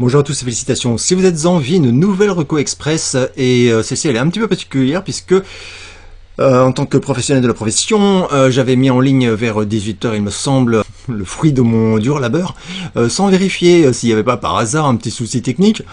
Bonjour à tous et félicitations. Si vous êtes en vie, une nouvelle reco express et celle-ci elle est un petit peu particulière puisque en tant que professionnel de la profession, j'avais mis en ligne vers 18 h il me semble, le fruit de mon dur labeur, sans vérifier s'il n'y avait pas par hasard un petit souci technique.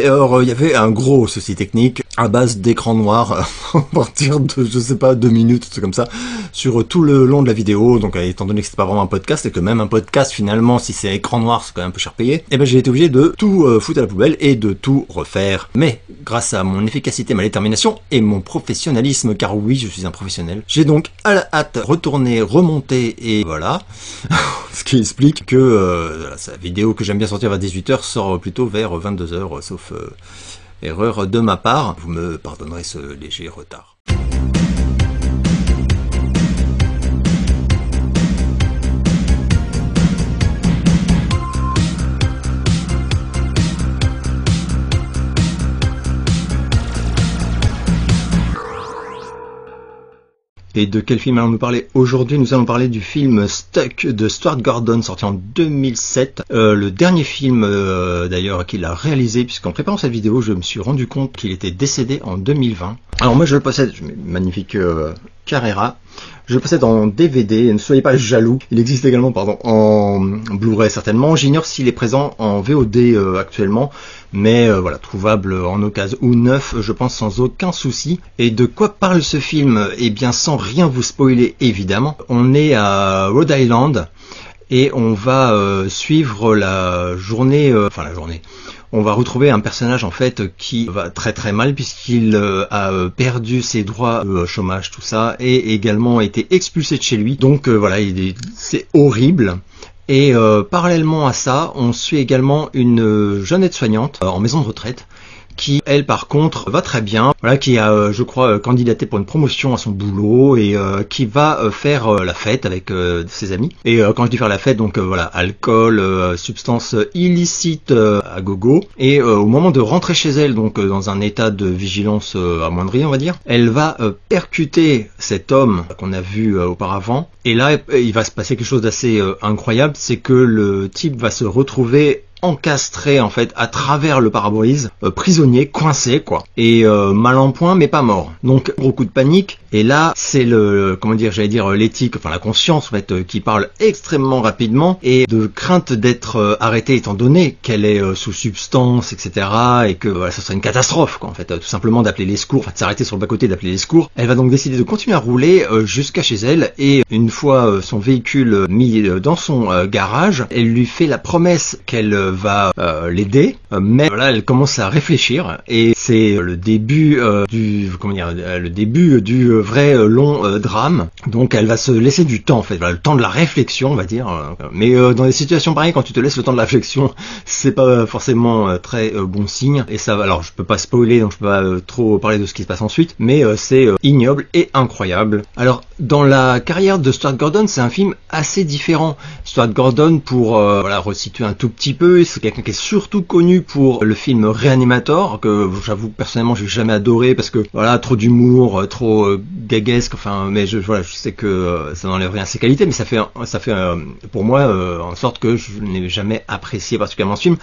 Et alors il y avait un gros souci technique à base d'écran noir à partir de, je sais pas, 2 minutes, c'est comme ça, sur tout le long de la vidéo. Donc étant donné que c'était pas vraiment un podcast et que même un podcast finalement, si c'est écran noir, c'est quand même un peu cher payé, et ben j'ai été obligé de tout foutre à la poubelle et de tout refaire. Mais grâce à mon efficacité, ma détermination et mon professionnalisme, car oui, je suis un professionnel, j'ai donc à la hâte retourné, remonté et voilà. Ce qui explique que la vidéo que j'aime bien sortir vers 18 h sort plutôt vers 22 h, sauf erreur de ma part. Vous me pardonnerez ce léger retard. Et de quel film allons-nous parler aujourd'hui? Nous allons parler du film Stuck de Stuart Gordon, sorti en 2007. Le dernier film d'ailleurs qu'il a réalisé, puisqu'en préparant cette vidéo, je me suis rendu compte qu'il était décédé en 2020. Alors moi je le possède, magnifique Carrera. Je le possède en DVD, ne soyez pas jaloux. Il existe également en Blu-ray certainement. J'ignore s'il est présent en VOD actuellement, mais voilà, trouvable en occasion ou neuf, je pense sans aucun souci. Et de quoi parle ce film? Eh bien, sans rien vous spoiler évidemment, on est à Rhode Island et on va suivre la journée. On va retrouver un personnage en fait qui va très très mal puisqu'il a perdu ses droits au chômage, tout ça, et également été expulsé de chez lui. Donc voilà, c'est horrible. Et parallèlement à ça, on suit également une jeune aide-soignante en maison de retraite qui, elle, par contre, va très bien, voilà, qui a, je crois, candidaté pour une promotion à son boulot et qui va faire la fête avec ses amis. Et quand je dis faire la fête, donc voilà, alcool, substances illicites à gogo. Et au moment de rentrer chez elle, donc dans un état de vigilance amoindri, on va dire, elle va percuter cet homme qu'on a vu auparavant. Et là, il va se passer quelque chose d'assez incroyable, c'est que le type va se retrouver encastré en fait à travers le pare-brise, prisonnier, coincé quoi, et mal en point mais pas mort. Donc gros coup de panique. Et là c'est l'éthique, enfin la conscience en fait qui parle extrêmement rapidement, et de crainte d'être arrêtée étant donné qu'elle est sous substance, etc. et que voilà, ça serait une catastrophe quoi en fait, tout simplement d'appeler les secours, enfin de s'arrêter sur le bas-côté, d'appeler les secours. Elle va donc décider de continuer à rouler jusqu'à chez elle, et une fois son véhicule mis dans son garage, elle lui fait la promesse qu'elle va l'aider, mais voilà, elle commence à réfléchir, et c'est le début du vrai long drame. Donc elle va se laisser du temps en fait, voilà, le temps de la réflexion on va dire, mais dans des situations pareilles, quand tu te laisses le temps de la réflexion, c'est pas forcément très bon signe. Et ça, alors je peux pas spoiler, donc je peux pas trop parler de ce qui se passe ensuite, mais c'est ignoble et incroyable. Alors dans la carrière de Stuart Gordon, c'est un film assez différent. Stuart Gordon, pour voilà, resituer un tout petit peu, c'est quelqu'un qui est surtout connu pour le film Reanimator, que j'avoue personnellement j'ai jamais adoré parce que voilà, trop d'humour, trop gaguesque, enfin, mais je sais que ça n'enlève rien à ses qualités, mais ça fait pour moi en sorte que je n'ai jamais apprécié particulièrement ce film.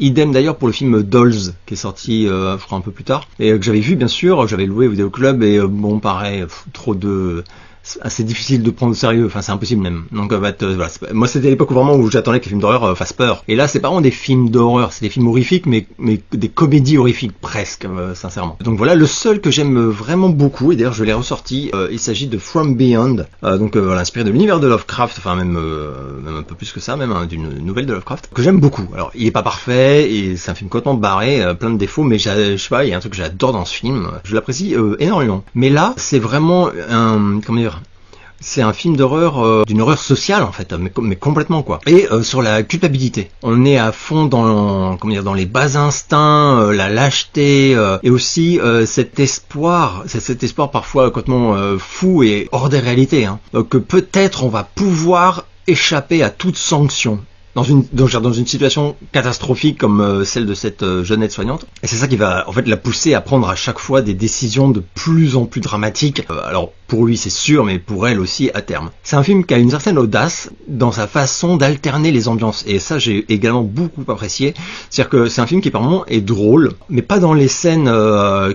Idem d'ailleurs pour le film Dolls qui est sorti je crois un peu plus tard, et que j'avais vu bien sûr, j'avais loué au vidéoclub, et bon pareil, trop de... assez difficile de prendre au sérieux, enfin c'est impossible même. Donc voilà, moi c'était l'époque vraiment où j'attendais que les films d'horreur fassent peur. Et là c'est pas vraiment des films d'horreur, c'est des films horrifiques, mais des comédies horrifiques presque, sincèrement. Donc voilà, le seul que j'aime vraiment beaucoup, et d'ailleurs je l'ai ressorti, il s'agit de From Beyond, donc voilà, inspiré de l'univers de Lovecraft, enfin même un peu plus que ça, même d'une nouvelle de Lovecraft, que j'aime beaucoup. Alors il est pas parfait, et c'est un film complètement barré, plein de défauts, mais je sais pas, il y a un truc que j'adore dans ce film, je l'apprécie énormément. Mais là c'est vraiment c'est un film d'horreur, d'une horreur sociale en fait, mais complètement quoi. Et sur la culpabilité, on est à fond dans les bas instincts, la lâcheté, et aussi cet espoir parfois complètement fou et hors des réalités, hein, que peut-être on va pouvoir échapper à toute sanction. dans une situation catastrophique comme celle de cette jeune aide-soignante. Et c'est ça qui va en fait la pousser à prendre à chaque fois des décisions de plus en plus dramatiques. Alors pour lui c'est sûr, mais pour elle aussi à terme. C'est un film qui a une certaine audace dans sa façon d'alterner les ambiances. Et ça j'ai également beaucoup apprécié. C'est-à-dire que c'est un film qui par moments est drôle, mais pas dans les scènes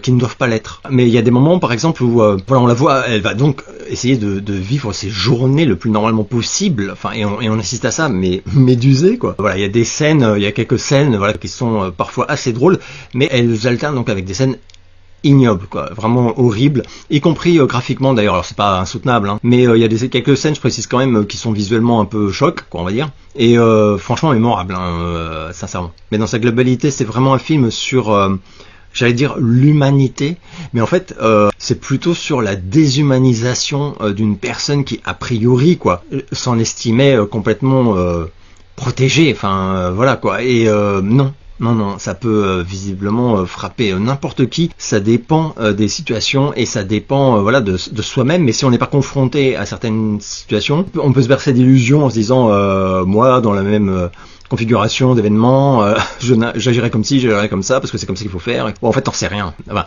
qui ne doivent pas l'être. Mais il y a des moments par exemple où voilà, on la voit, elle va donc essayer de vivre ses journées le plus normalement possible. Enfin, et on assiste à ça, mais médusé quoi. Voilà, il y a des scènes, il y a quelques scènes voilà qui sont parfois assez drôles, mais elles alternent donc avec des scènes ignobles quoi, vraiment horribles, y compris graphiquement d'ailleurs. Alors c'est pas insoutenable, hein, mais il y a quelques scènes, je précise quand même, qui sont visuellement un peu choc quoi, on va dire, et franchement mémorable, hein, sincèrement. Mais dans sa globalité, c'est vraiment un film sur j'allais dire l'humanité, mais en fait c'est plutôt sur la déshumanisation d'une personne qui a priori quoi s'en estimait complètement protégée, enfin voilà quoi, et non, ça peut visiblement frapper n'importe qui. Ça dépend des situations et ça dépend voilà de soi-même. Mais si on n'est pas confronté à certaines situations, on peut se bercer d'illusions en se disant moi dans la même configuration d'événements, j'agirais comme ci, j'agirais comme ça parce que c'est comme ça qu'il faut faire. Bon, en fait, t'en sais rien. Enfin,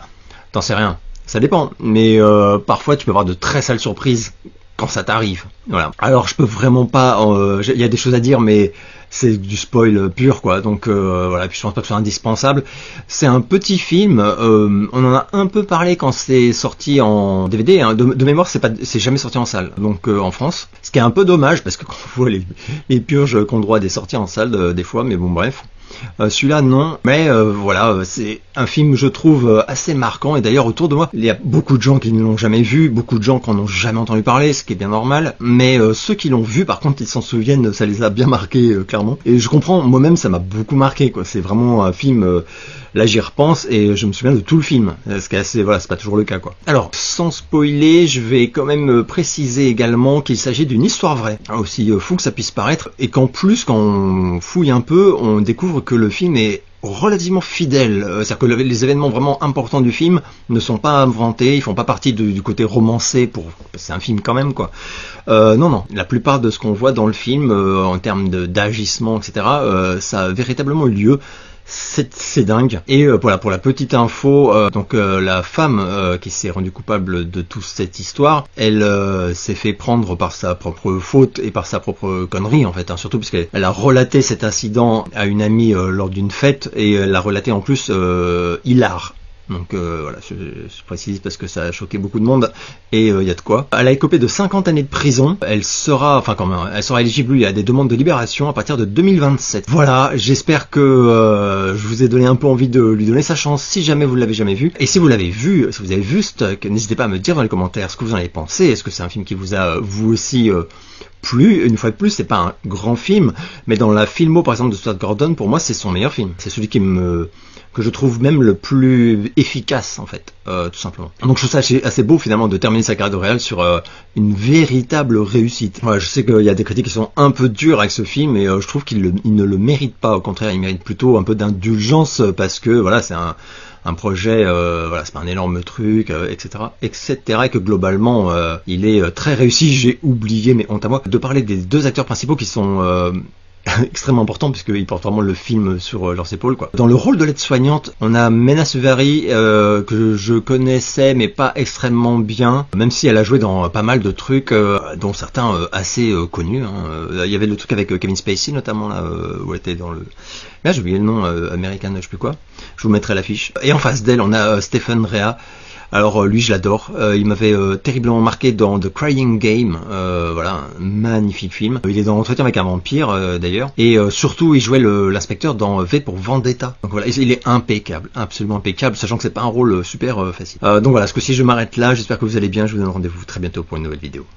t'en sais rien. Ça dépend. Mais parfois, tu peux avoir de très sales surprises quand ça t'arrive. Voilà. Alors, je peux vraiment pas. Il y a des choses à dire, mais c'est du spoil pur quoi, donc voilà, puis je pense pas que ce soit indispensable. C'est un petit film, on en a un peu parlé quand c'est sorti en DVD, hein. De mémoire c'est jamais sorti en salle, donc en France, ce qui est un peu dommage parce que quand on voit les purges qu'on droit des sorties en salle des fois, mais bon bref. Celui-là non, mais voilà, c'est un film je trouve assez marquant, et d'ailleurs autour de moi il y a beaucoup de gens qui ne l'ont jamais vu, beaucoup de gens qui n'en ont jamais entendu parler, ce qui est bien normal, mais ceux qui l'ont vu par contre ils s'en souviennent, ça les a bien marqués clairement, et je comprends, moi-même ça m'a beaucoup marqué quoi. C'est vraiment un film, là j'y repense et je me souviens de tout le film, ce qui est assez, voilà, c'est pas toujours le cas quoi. Alors sans spoiler, je vais quand même préciser également qu'il s'agit d'une histoire vraie, aussi fou que ça puisse paraître, et qu'en plus quand on fouille un peu, on découvre que le film est relativement fidèle, c'est-à-dire que les événements vraiment importants du film ne sont pas inventés, ils font pas partie du côté romancé, c'est un film quand même quoi. Non, la plupart de ce qu'on voit dans le film en termes d'agissement, etc., ça a véritablement eu lieu. C'est dingue. Et voilà, pour la petite info, donc la femme qui s'est rendue coupable de toute cette histoire, elle s'est fait prendre par sa propre faute et par sa propre connerie en fait, hein, surtout parce qu'elle a relaté cet incident à une amie lors d'une fête, et elle l'a relaté en plus hilar. Donc voilà, je précise parce que ça a choqué beaucoup de monde, et il y a de quoi. Elle a écopé de 50 années de prison. Elle sera éligible, lui, à des demandes de libération à partir de 2027. Voilà, j'espère que je vous ai donné un peu envie de lui donner sa chance si jamais vous l'avez jamais vu. Et si vous avez vu Stuck, n'hésitez pas à me dire dans les commentaires ce que vous en avez pensé. Est-ce que c'est un film qui vous a vous aussi plu? Une fois de plus, c'est pas un grand film, mais dans la filmo par exemple de Stuart Gordon, pour moi c'est son meilleur film. C'est celui que je trouve même le plus efficace en fait, tout simplement. Donc je trouve ça assez beau finalement de terminer sa carrière de réal sur une véritable réussite. Voilà, je sais qu'il y a des critiques qui sont un peu dures avec ce film, et je trouve qu'il ne le mérite pas. Au contraire, il mérite plutôt un peu d'indulgence, parce que voilà, c'est un projet, voilà, c'est pas un énorme truc, etc., et que globalement il est très réussi. J'ai oublié, mais honte à moi, de parler des deux acteurs principaux qui sont extrêmement important, puisqu'ils portent vraiment le film sur leurs épaules quoi. Dans le rôle de l'aide-soignante, on a Mena Suvari, que je connaissais mais pas extrêmement bien, même si elle a joué dans pas mal de trucs, dont certains assez connus, hein. Il y avait le truc avec Kevin Spacey notamment là, où elle était dans le... Là j'ai oublié le nom, American, je sais plus quoi, je vous mettrai l'affiche. Et en face d'elle on a Stephen Rea. Alors lui je l'adore, il m'avait terriblement marqué dans The Crying Game, voilà, un magnifique film. Il est dans Entretien avec un vampire d'ailleurs, et surtout il jouait l'inspecteur dans V pour Vendetta. Donc voilà, il est impeccable, absolument impeccable, sachant que c'est pas un rôle super facile. Donc voilà, ce coup-ci je m'arrête là, j'espère que vous allez bien, je vous donne rendez-vous très bientôt pour une nouvelle vidéo.